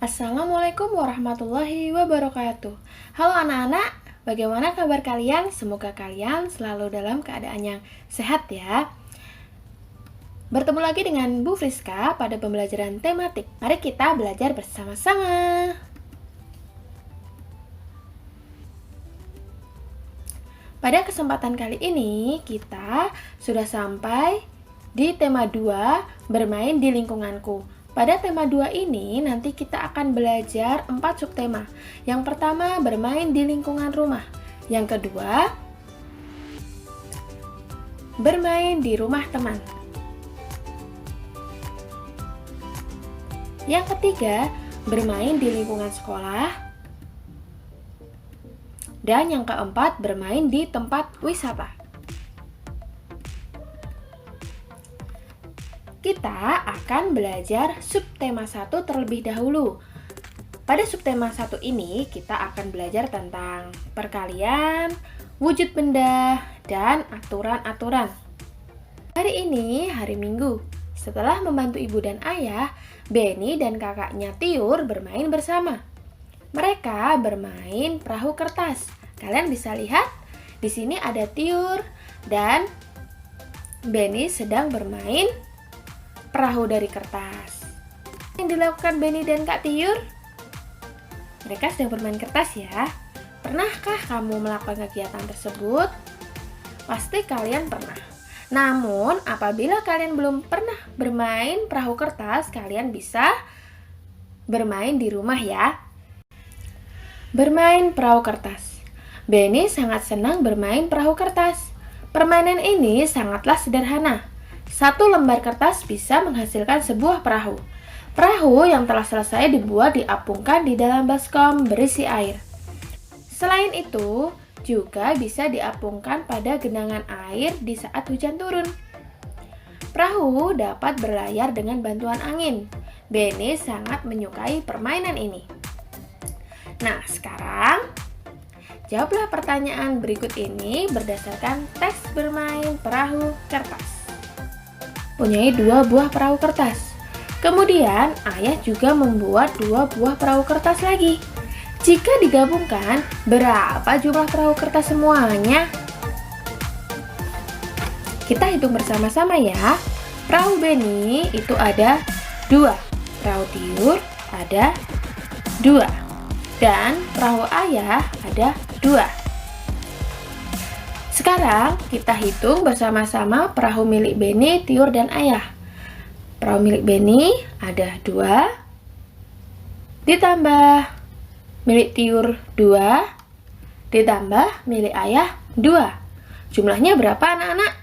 Assalamualaikum warahmatullahi wabarakatuh. Halo anak-anak, bagaimana kabar kalian? Semoga kalian selalu dalam keadaan yang sehat ya. Bertemu lagi dengan Bu Friska pada pembelajaran tematik. Mari kita belajar bersama-sama. Pada kesempatan kali ini, kita sudah sampai di tema 2, bermain di lingkunganku. Pada tema 2 ini, nanti kita akan belajar 4 subtema. Yang pertama, bermain di lingkungan rumah. Yang kedua, bermain di rumah teman. Yang ketiga, bermain di lingkungan sekolah. Dan yang keempat, bermain di tempat wisata. Kita akan belajar subtema 1 terlebih dahulu. Pada subtema 1 ini, kita akan belajar tentang perkalian, wujud benda, dan aturan-aturan. Hari ini, hari Minggu. Setelah membantu ibu dan ayah, Benny dan kakaknya Tiur bermain bersama. Mereka bermain perahu kertas. Kalian bisa lihat, di sini ada Tiur dan Benny sedang bermain perahu dari kertas. Yang dilakukan Benny dan Kak Tiur? Mereka sedang bermain kertas ya. Pernahkah kamu melakukan kegiatan tersebut? Pasti kalian pernah. Namun, apabila kalian belum pernah bermain perahu kertas, kalian bisa bermain di rumah ya. Bermain perahu kertas. Benny sangat senang bermain perahu kertas. Permainan ini sangatlah sederhana. 1 lembar kertas bisa menghasilkan sebuah perahu. Perahu yang telah selesai dibuat diapungkan di dalam baskom berisi air. Selain itu, juga bisa diapungkan pada genangan air di saat hujan turun. Perahu dapat berlayar dengan bantuan angin. Benny sangat menyukai permainan ini. Nah, sekarang jawablah pertanyaan berikut ini berdasarkan teks bermain perahu kertas. Punyai 2 buah perahu kertas. Kemudian, ayah juga membuat 2 buah perahu kertas lagi. Jika digabungkan, berapa jumlah perahu kertas semuanya? Kita hitung bersama-sama ya. Perahu Benny itu ada 2. Perahu Tiur ada 2. Dan perahu ayah ada 2. Sekarang kita hitung bersama-sama perahu milik Benny, Tiur, dan ayah. Perahu milik Benny ada 2, ditambah milik Tiur 2, ditambah milik ayah 2. Jumlahnya berapa anak-anak?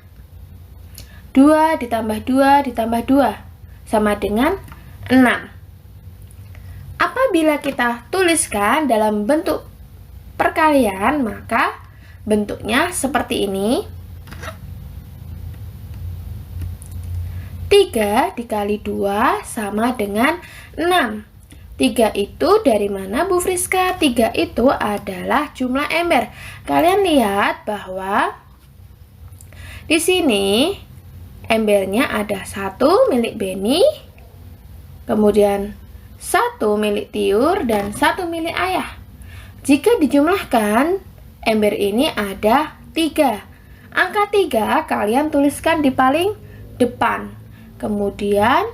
2 ditambah 2 ditambah 2 sama dengan 6. Apabila kita tuliskan dalam bentuk perkalian, maka bentuknya seperti ini. 3 dikali 2 sama dengan 6. 3 itu dari mana Bu Friska? 3 itu adalah jumlah ember. Kalian lihat bahwa di sini embernya ada 1 milik Benny, kemudian 1 milik Tiur, dan 1 milik ayah. Jika dijumlahkan, ember ini ada 3. Angka 3 kalian tuliskan di paling depan. Kemudian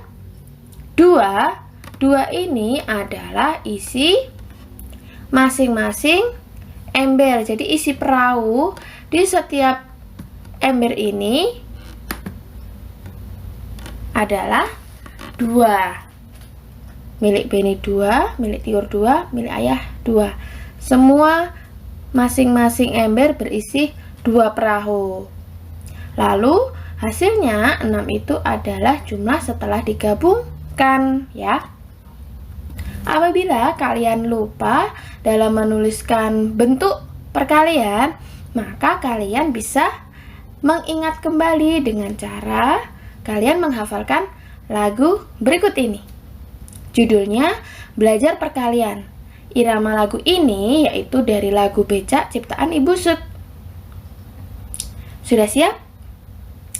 2 ini adalah isi masing-masing ember. Jadi isi perahu di setiap ember ini adalah 2. Milik Benny 2, milik Tiur 2, milik ayah 2. Semua masing-masing ember berisi 2 perahu. Lalu hasilnya 6 itu adalah jumlah setelah digabungkan ya. Apabila kalian lupa dalam menuliskan bentuk perkalian, maka kalian bisa mengingat kembali dengan cara kalian menghafalkan lagu berikut ini. Judulnya Belajar Perkalian. Irama lagu ini yaitu dari lagu Becak ciptaan Ibu Sud. Sudah siap?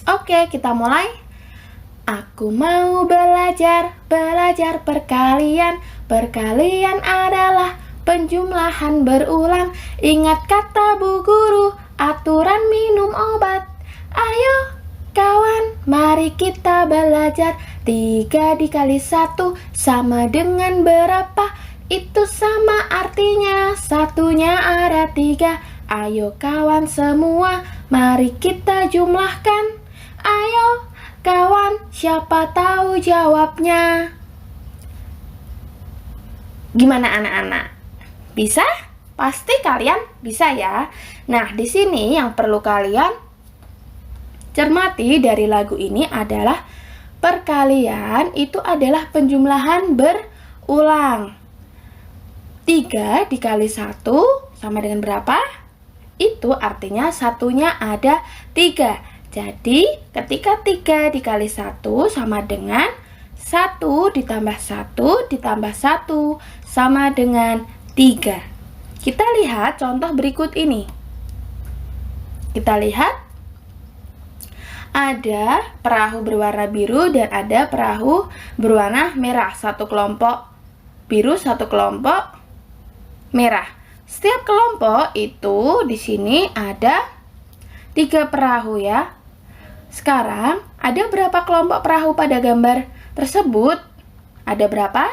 Oke, kita mulai. Aku mau belajar, belajar perkalian. Perkalian adalah penjumlahan berulang. Ingat kata bu guru, aturan minum obat. Ayo kawan, mari kita belajar. 3 dikali 1 sama dengan berapa? Itu sama artinya, satunya ada 3. Ayo kawan semua, mari kita jumlahkan. Ayo kawan, siapa tahu jawabnya? Gimana anak-anak? Bisa? Pasti kalian bisa ya. Nah, di sini yang perlu kalian cermati dari lagu ini adalah perkalian itu adalah penjumlahan berulang. 3 dikali 1 sama dengan berapa? Itu artinya satunya ada 3. Jadi, ketika 3 dikali 1 sama dengan 1 ditambah 1 ditambah 1 sama dengan 3. Kita lihat contoh berikut ini. Kita lihat ada perahu berwarna biru dan ada perahu berwarna merah. Satu kelompok biru, satu kelompok merah. Setiap kelompok itu di sini ada 3 perahu ya. Sekarang, ada berapa kelompok perahu pada gambar tersebut? Ada berapa?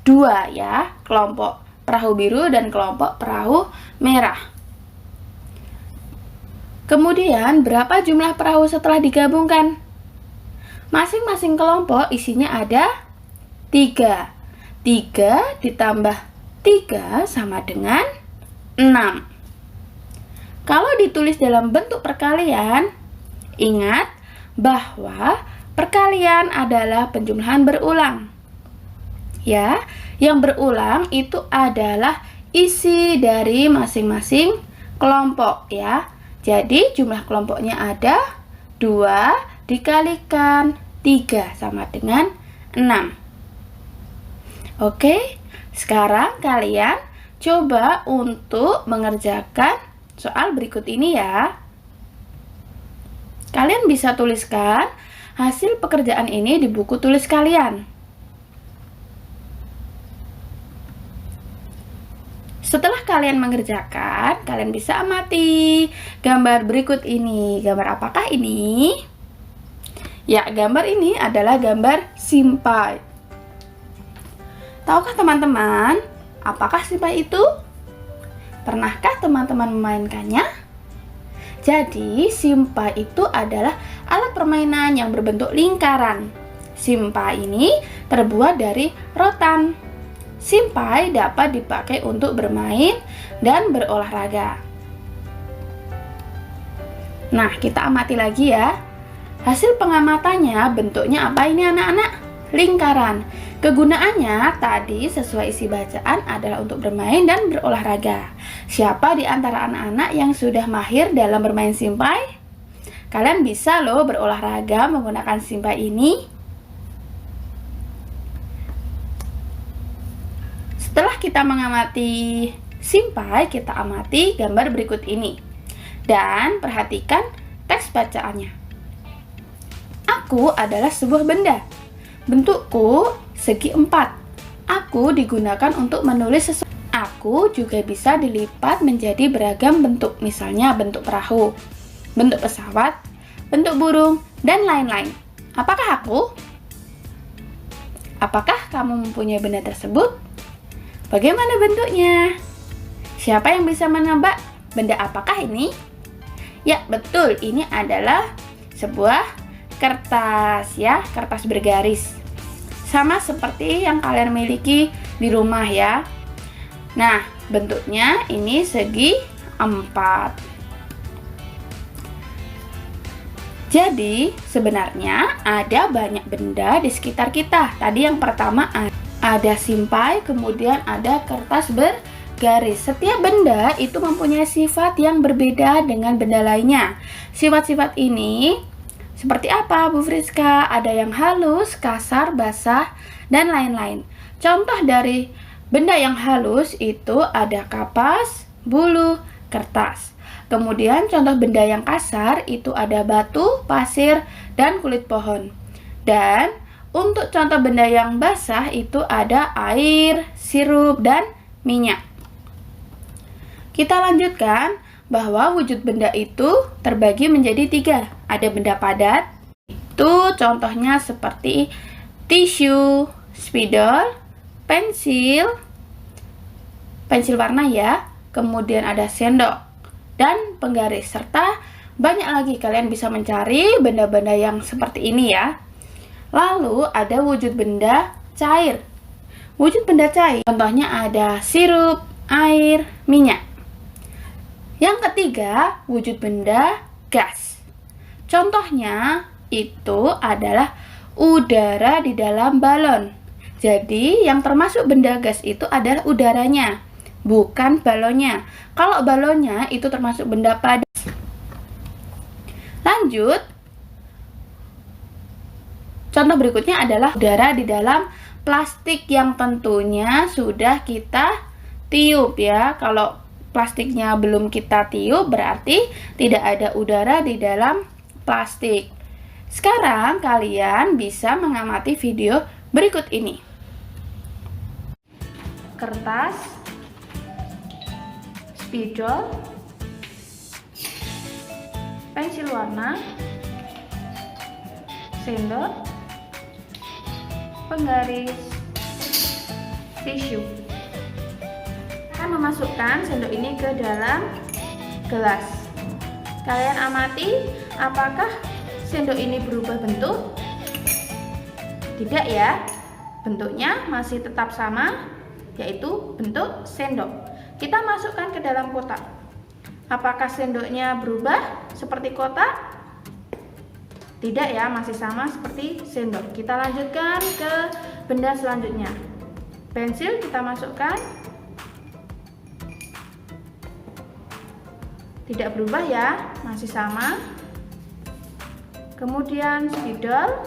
2 ya, kelompok perahu biru dan kelompok perahu merah. Kemudian, berapa jumlah perahu setelah digabungkan? Masing-masing kelompok isinya ada 3. 3 ditambah 3 sama dengan 6. Kalau ditulis dalam bentuk perkalian, ingat bahwa perkalian adalah penjumlahan berulang. Ya, yang berulang itu adalah isi dari masing-masing kelompok ya. Jadi jumlah kelompoknya ada 2 dikalikan 3 sama dengan 6. Oke, sekarang kalian coba untuk mengerjakan soal berikut ini ya. Kalian bisa tuliskan hasil pekerjaan ini di buku tulis kalian. Setelah kalian mengerjakan, kalian bisa amati gambar berikut ini. Gambar apakah ini? Ya, gambar ini adalah gambar simpai. Tahukah teman-teman, apakah simpai itu? Pernahkah teman-teman memainkannya? Jadi, simpai itu adalah alat permainan yang berbentuk lingkaran. Simpai ini terbuat dari rotan. Simpai dapat dipakai untuk bermain dan berolahraga. Nah, kita amati lagi ya. Hasil pengamatannya bentuknya apa ini anak-anak? Lingkaran. Kegunaannya tadi sesuai isi bacaan adalah untuk bermain dan berolahraga. Siapa di antara anak-anak yang sudah mahir dalam bermain simpai? Kalian bisa loh berolahraga menggunakan simpai ini. Setelah kita mengamati simpai, kita amati gambar berikut ini. Dan perhatikan teks bacaannya. Aku adalah sebuah benda. Bentukku segi 4. Aku digunakan untuk menulis sesuatu. Aku juga bisa dilipat menjadi beragam bentuk, misalnya bentuk perahu, bentuk pesawat, bentuk burung, dan lain-lain. Apakah aku? Apakah kamu mempunyai benda tersebut? Bagaimana bentuknya? Siapa yang bisa menebak benda apakah ini? Ya, betul, ini adalah sebuah kertas ya, kertas bergaris. Sama seperti yang kalian miliki di rumah ya. Nah, bentuknya ini segi 4. Jadi, sebenarnya ada banyak benda di sekitar kita. Tadi yang pertama ada simpai, kemudian ada kertas bergaris. Setiap benda itu mempunyai sifat yang berbeda dengan benda lainnya. Sifat-sifat ini seperti apa, Bu Friska? Ada yang halus, kasar, basah, dan lain-lain. Contoh dari benda yang halus itu ada kapas, bulu, kertas. Kemudian contoh benda yang kasar itu ada batu, pasir, dan kulit pohon. Dan untuk contoh benda yang basah itu ada air, sirup, dan minyak. Kita lanjutkan bahwa wujud benda itu terbagi menjadi 3. Ada benda padat, itu contohnya seperti tisu, spidol, pensil warna ya, kemudian ada sendok, dan penggaris, serta banyak lagi. Kalian bisa mencari benda-benda yang seperti ini ya. Lalu ada wujud benda cair. Wujud benda cair, contohnya ada sirup, air, minyak. Yang ketiga, wujud benda gas. Contohnya itu adalah udara di dalam balon. Jadi yang termasuk benda gas itu adalah udaranya, bukan balonnya. Kalau balonnya itu termasuk benda padat. Lanjut, contoh berikutnya adalah udara di dalam plastik yang tentunya sudah kita tiup ya. Kalau plastiknya belum kita tiup berarti tidak ada udara di dalam plastik. Sekarang kalian bisa mengamati video berikut ini. Kertas, spidol, pensil warna, sendok, penggaris, tisu. Akan memasukkan sendok ini ke dalam gelas. Kalian amati apakah sendok ini berubah bentuk? Tidak ya, bentuknya masih tetap sama, yaitu bentuk sendok. Kita masukkan ke dalam kotak. Apakah sendoknya berubah seperti kotak? Tidak ya, masih sama seperti sendok. Kita lanjutkan ke benda selanjutnya. Pensil kita masukkan. Tidak berubah ya, masih sama. Kemudian spidol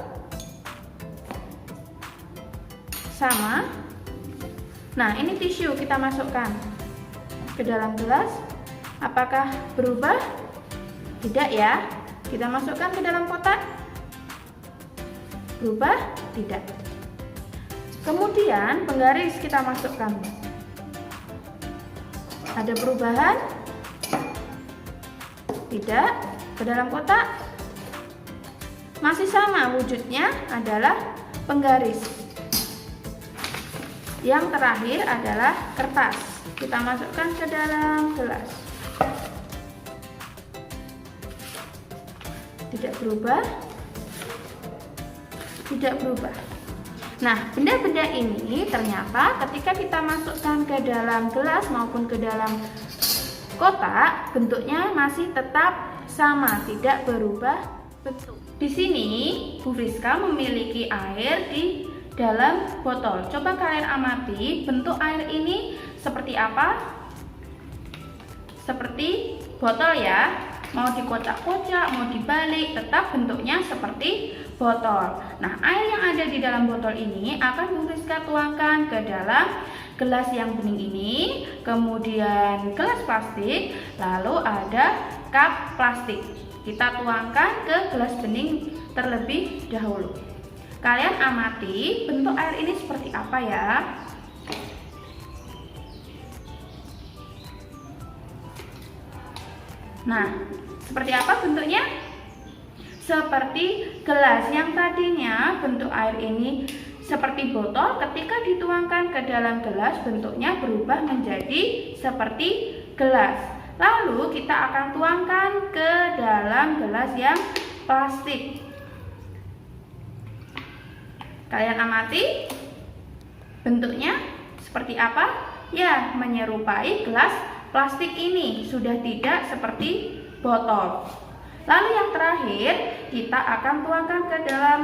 sama. Nah, ini tisu kita masukkan ke dalam gelas. Apakah berubah? Tidak ya. Kita masukkan ke dalam kotak. Berubah? Tidak. Kemudian penggaris kita masukkan. Ada perubahan? Tidak. Ke dalam kotak? Masih sama, wujudnya adalah penggaris. Yang terakhir adalah kertas. Kita masukkan ke dalam gelas. Tidak berubah. Tidak berubah. Nah, benda-benda ini ternyata ketika kita masukkan ke dalam gelas maupun ke dalam kotak, bentuknya masih tetap sama, tidak berubah bentuk. Di sini, Bu Friska memiliki air di dalam botol. Coba kalian amati bentuk air ini seperti apa? Seperti botol ya. Mau dikocak-kocak, mau dibalik, tetap bentuknya seperti botol. Nah, air yang ada di dalam botol ini akan Bu Friska tuangkan ke dalam gelas yang bening ini, kemudian gelas plastik, lalu ada cup plastik. Kita tuangkan ke gelas bening terlebih dahulu. Kalian amati bentuk air ini seperti apa ya? Nah, seperti apa bentuknya? Seperti gelas yang tadinya bentuk air ini seperti botol, ketika dituangkan ke dalam gelas bentuknya berubah menjadi seperti gelas. Lalu kita akan tuangkan ke dalam gelas yang plastik. Kalian amati bentuknya seperti apa? Ya, menyerupai gelas plastik ini, sudah tidak seperti botol. Lalu yang terakhir, kita akan tuangkan ke dalam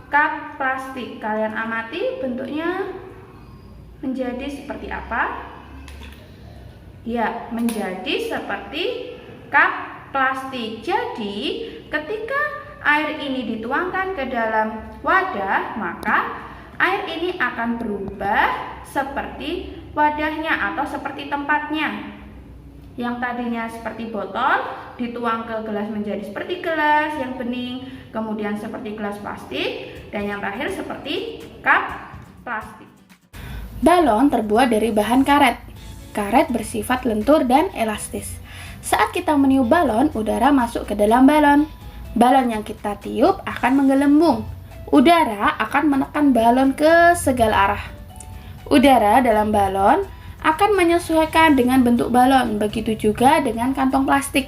cup plastik. Kalian amati bentuknya menjadi seperti apa? Ya, menjadi seperti cup plastik. Jadi, ketika air ini dituangkan ke dalam wadah, maka air ini akan berubah seperti wadahnya atau seperti tempatnya. Yang tadinya seperti botol dituang ke gelas menjadi seperti gelas yang bening, kemudian seperti gelas plastik, dan yang terakhir seperti cup plastik. Balon terbuat dari bahan karet. Karet bersifat lentur dan elastis. Saat kita meniup balon, udara masuk ke dalam balon. Balon yang kita tiup akan menggelembung. Udara akan menekan balon ke segala arah. Udara dalam balon akan menyesuaikan dengan bentuk balon, begitu juga dengan kantong plastik.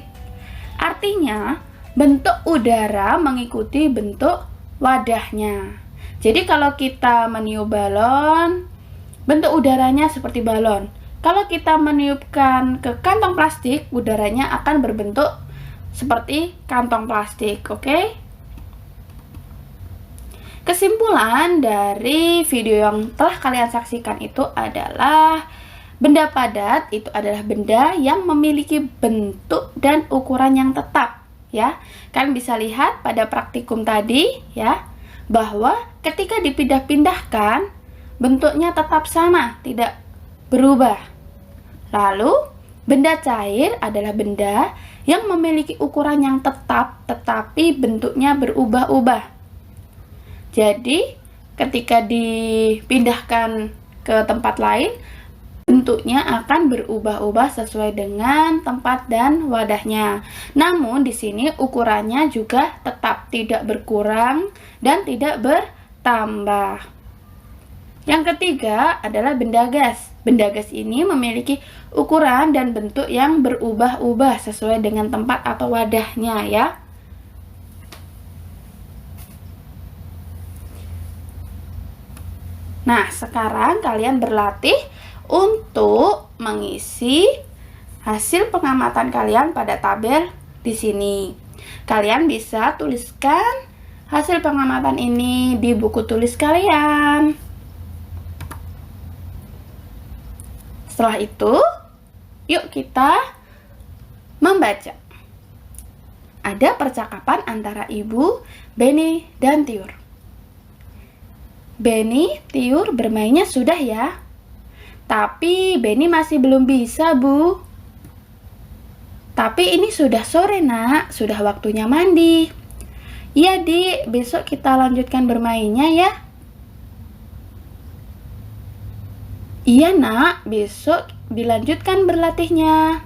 Artinya, bentuk udara mengikuti bentuk wadahnya. Jadi kalau kita meniup balon, bentuk udaranya seperti balon. Kalau kita meniupkan ke kantong plastik, udaranya akan berbentuk seperti kantong plastik, oke? Kesimpulan dari video yang telah kalian saksikan itu adalah benda padat itu adalah benda yang memiliki bentuk dan ukuran yang tetap, ya. Kalian bisa lihat pada praktikum tadi, ya, bahwa ketika dipindah-pindahkan bentuknya tetap sama, tidak berubah. Lalu, benda cair adalah benda yang memiliki ukuran yang tetap tetapi bentuknya berubah-ubah. Jadi, ketika dipindahkan ke tempat lain, bentuknya akan berubah-ubah sesuai dengan tempat dan wadahnya. Namun di sini ukurannya juga tetap tidak berkurang dan tidak bertambah. Yang ketiga adalah benda gas. Benda gas ini memiliki ukuran dan bentuk yang berubah-ubah sesuai dengan tempat atau wadahnya, ya. Nah, sekarang kalian berlatih untuk mengisi hasil pengamatan kalian pada tabel di sini. Kalian bisa tuliskan hasil pengamatan ini di buku tulis kalian. Setelah itu, yuk kita membaca. Ada percakapan antara Ibu, Benny, dan Tiur. Benny, Tiur bermainnya sudah ya? Tapi Benny masih belum bisa, Bu. Tapi ini sudah sore, Nak. Sudah waktunya mandi. Iya, Dik. Besok kita lanjutkan bermainnya ya. Iya, Nak. Besok dilanjutkan berlatihnya.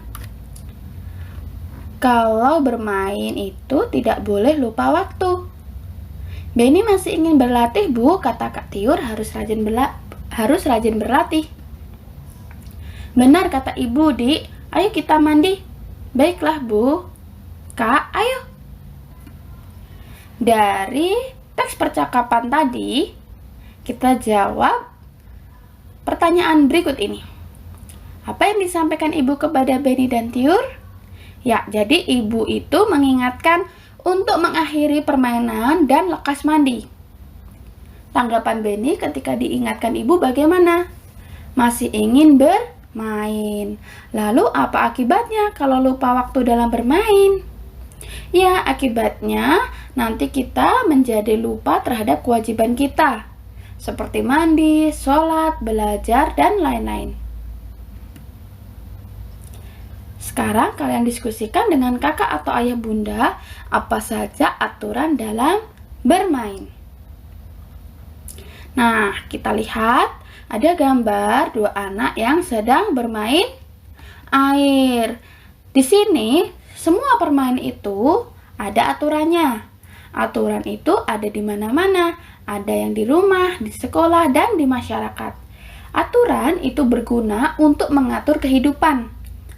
Kalau bermain itu tidak boleh lupa waktu. Benny masih ingin berlatih, Bu. Kata Kak Tiur harus rajin berlatih. Benar kata Ibu, Dik. Ayo kita mandi. Baiklah, Bu. Kak, ayo. Dari teks percakapan tadi, kita jawab pertanyaan berikut ini. Apa yang disampaikan Ibu kepada Benny dan Tiur? Ya, jadi Ibu itu mengingatkan untuk mengakhiri permainan dan lekas mandi. Tanggapan Benny ketika diingatkan Ibu bagaimana? Masih ingin bermain. Lalu apa akibatnya kalau lupa waktu dalam bermain? Ya, akibatnya nanti kita menjadi lupa terhadap kewajiban kita, seperti mandi, sholat, belajar, dan lain-lain. Sekarang kalian diskusikan dengan kakak atau ayah bunda apa saja aturan dalam bermain. Nah, kita lihat ada gambar dua anak yang sedang bermain air. Di sini, semua permainan itu ada aturannya. Aturan itu ada di mana-mana. Ada yang di rumah, di sekolah, dan di masyarakat. Aturan itu berguna untuk mengatur kehidupan.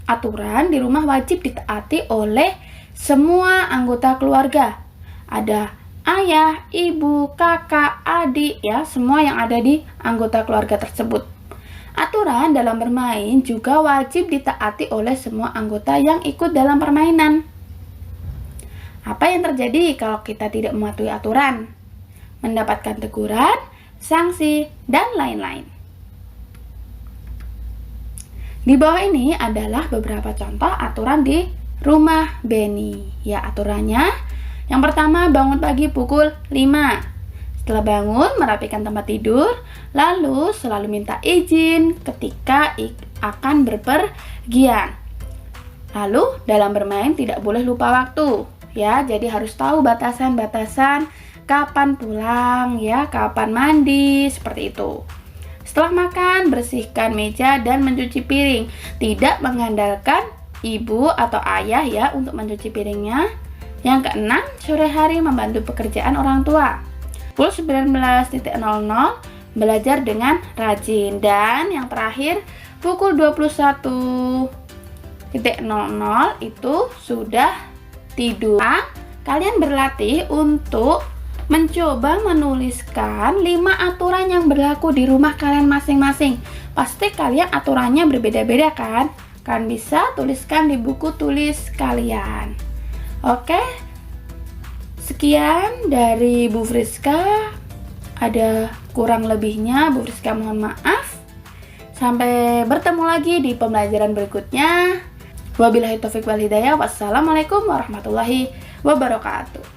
Aturan di rumah wajib ditaati oleh semua anggota keluarga. Ada ayah, ibu, kakak, adik, ya, semua yang ada di anggota keluarga tersebut. Aturan dalam bermain juga wajib ditaati oleh semua anggota yang ikut dalam permainan. Apa yang terjadi kalau kita tidak mematuhi aturan? Mendapatkan teguran, sanksi, dan lain-lain. Di bawah ini adalah beberapa contoh aturan di rumah Benny. Ya, aturannya yang pertama, bangun pagi pukul 5. Setelah bangun, merapikan tempat tidur, lalu selalu minta izin ketika akan berpergian. Lalu dalam bermain tidak boleh lupa waktu ya, jadi harus tahu batasan-batasan kapan pulang ya, kapan mandi, seperti itu. Setelah makan, bersihkan meja dan mencuci piring. Tidak mengandalkan ibu atau ayah ya untuk mencuci piringnya. Yang keenam, sore hari membantu pekerjaan orang tua. Pukul 19.00 belajar dengan rajin. Dan yang terakhir, pukul 21.00 itu sudah tidur. Kalian berlatih untuk mencoba menuliskan 5 aturan yang berlaku di rumah kalian masing-masing. Pasti kalian aturannya berbeda-beda kan? Kalian bisa tuliskan di buku tulis kalian. Oke, sekian dari Bu Friska. Ada kurang lebihnya, Bu Friska mohon maaf. Sampai bertemu lagi di pembelajaran berikutnya. Wabillahi taufiq wal hidayah. Wassalamualaikum warahmatullahi wabarakatuh.